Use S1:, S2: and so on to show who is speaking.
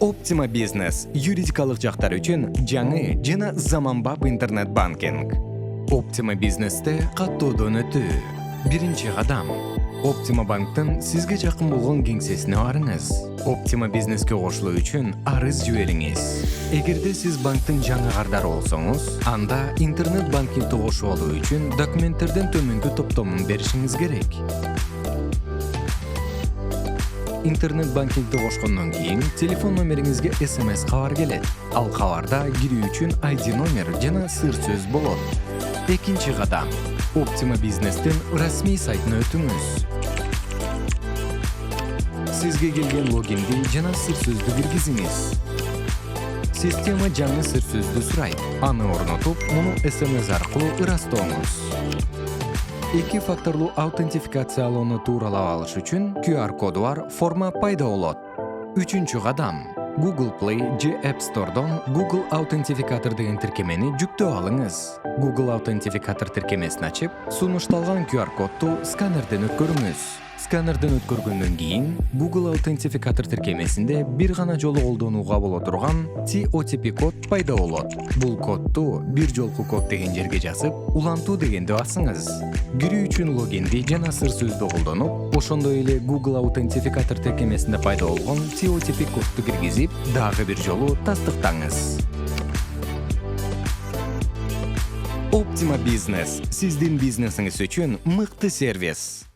S1: Optima Business юридикалык жактар үчүн жаңы жана заманбап интернет банкинг. Optima Business'те каттоодон өтүү. Биринчи кадам. Optima банктын сизге жакын болгон кеңсесине барыңыз. Optima Business'ке кошулуу үчүн арыз жибериңиз. Эгерде сиз банктын жаңы кардары болсоңуз, анда интернет банкингди кошуп алуу үчүн документтерден төмөнкү топтомун беришиңиз керек. Интернет банкингди кошкондон кийин телефон номериңизге SMS кабар келет. Ал кабарда кирүү үчүн ID номер жана сыр сөз болот. Экинчи кадам. Optima Business'тин расмий сайтына өтүңүз. Сизге келген логинди жана сыр сөздү киргизиңиз. Система жаңы сыр сөздү сурайт. Аны орнотуп, муну SMS аркылуу ырастооңуз. Эки факторлуу аутентификациялоону тууралап алыш үчүн QR коду бар форма пайда болот. Үчүнчү кадам. Google Play же App Store'дон Google Authenticator деген тиркемени жүктөп алыңыз. Google Authenticator тиркемесин ачып, сунушталган QR кодду сканерден өткөрүңүз. Сканерден өткөргөндөн кийин Google Authenticator тиркемесинде бир гана жолу колдонууга боло турган TOTP код пайда болот. Бул кодду бир жолку код деген жерге жазып, улантуу дегенди басыңыз. Кирүү үчүн логинди жана сыр сөздү колдонуп, ошондой эле Google Authenticator тиркемесинде пайда болгон TOTP кодду киргизип, дагы бир жолу тастыктаңыз. Optima Business сиздин бизнесиңиз үчүн мыкты сервис.